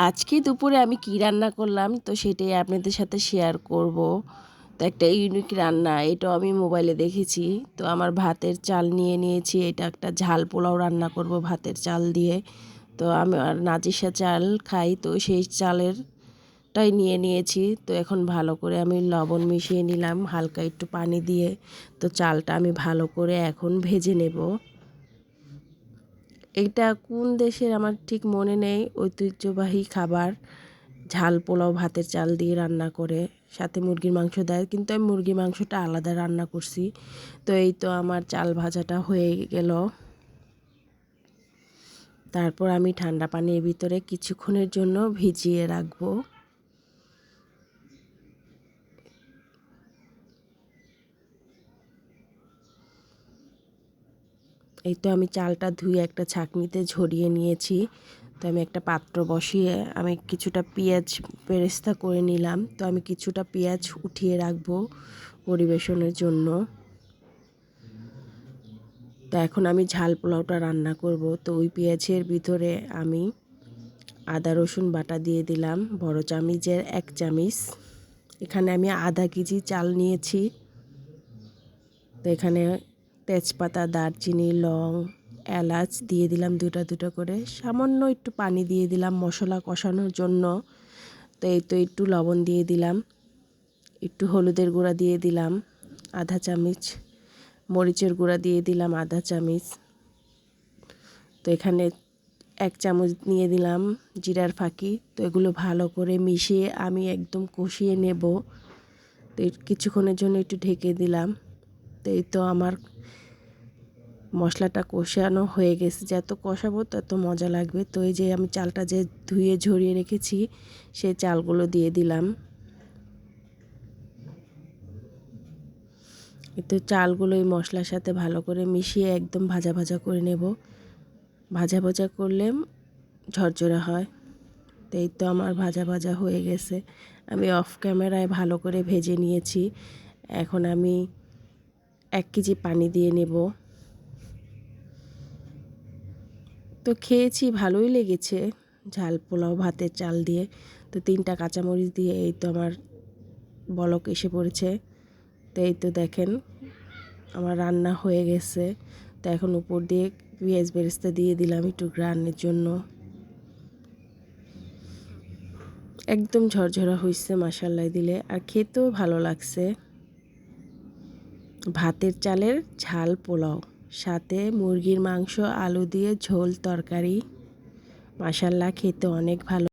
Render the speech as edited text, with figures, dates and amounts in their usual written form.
আজকে দুপুরে আমি কি রান্না করলাম তো সেটাই আপনাদের সাথে শেয়ার করব। তো একটা ইউনিক রান্না, এটাও আমি মোবাইলে দেখেছি। তো আমার ভাতের চাল নিয়ে নিয়েছি, এটা একটা ঝাল পোলাও রান্না করব ভাতের চাল দিয়ে। তো আমি আর নাজিসা চাল খাই, তো সেই চালেরটাই নিয়ে নিয়েছি। তো এখন ভালো করে আমি লবণ মিশিয়ে নিলাম হালকা একটু পানি দিয়ে। তো চালটা আমি ভালো করে এখন ভেজে নেব। এইটা কোন দেশের আমার ঠিক মনে নেই, ঐতিহ্যবাহী খাবার। ঝাল পোলাও ভাতের চাল দিয়ে রান্না করে, সাথে মুরগির মাংস দেয়, কিন্তু আমি মুরগির মাংসটা আলাদা রান্না করছি। তো এই তো আমার চাল ভাজাটা হয়ে গেল। তারপর আমি ঠান্ডা পানির ভিতরে কিছুক্ষণের জন্য ভিজিয়ে রাখবো। এই তো আমি চালটা ধুয়ে একটা ছাঁকনিতে ঝরিয়ে নিয়েছি। তো আমি একটা পাত্র বসিয়ে আমি কিছুটা পেঁয়াজ বেরেস্তা করে নিলাম। তো আমি কিছুটা পেঁয়াজ উঠিয়ে রাখবো পরিবেশনের জন্য। তো এখন আমি ঝাল পোলাওটা রান্না করব। তো ওই পেঁয়াজের ভিতরে আমি আদা রসুন বাটা দিয়ে দিলাম বড় চামচের 1 চামচ। এখানে আমি আধা কেজি চাল নিয়েছি। তো এখানে তেজপাতা, দারচিনি, লং, এলাচ দিয়ে দিলাম দুটো দুটো করে। সামান্য একটু পানি দিয়ে দিলাম মশলা কষানোর জন্য। তো এই তো একটু লবণ দিয়ে দিলাম, একটু হলুদের গুঁড়া দিয়ে দিলাম আধা চামচ, মরিচের গুঁড়া দিয়ে দিলাম আধা চামচ। তো এখানে 1 চামচ নিয়ে দিলাম জিরার ফাঁকি। তো এগুলো ভালো করে মিশিয়ে আমি একদম কষিয়ে নেব। তো কিছুক্ষণের জন্য একটু ঢেকে দিলাম। তো এই তো আমার মশলাটা কষানো হয়ে গেছে। যত কষাবো তত মজা লাগবে। তো এই যে আমি চালটা যে ধুয়ে ঝরিয়ে রেখেছি সেই চালগুলো দিয়ে দিলাম। তো চালগুলো এই মশলার সাথে ভালো করে মিশিয়ে একদম ভাজা ভাজা করে নেব। ভাজা ভাজা করলে ঝরঝরা হয়। তো এই তো আমার ভাজা ভাজা হয়ে গেছে। আমি অফ ক্যামেরায় ভালো করে ভেজে নিয়েছি। এখন আমি 1 কেজি পানি দিয়ে নেব। তো খেয়েছি, ভালোই লেগেছে ঝাল পোলাও ভাতের চাল দিয়ে। তো 3টা কাঁচামরিচ দিয়ে এই তো আমার বলক এসে পড়েছে। তো এই তো দেখেন আমার রান্না হয়ে গেছে। তো এখন উপর দিয়ে পেঁয়াজ বেরেস্তা দিয়ে দিলাম একটু গ্রানের জন্য। একদম ঝরঝরা হয়েছে মাশাআল্লাহ দিলে, আর খেতেও ভালো লাগছে। ভাতের চালের ঝাল পোলাও, সাথে মুরগির মাংস আলু দিয়ে ঝোল তরকারি। মাশাআল্লাহ খেতে অনেক ভালো।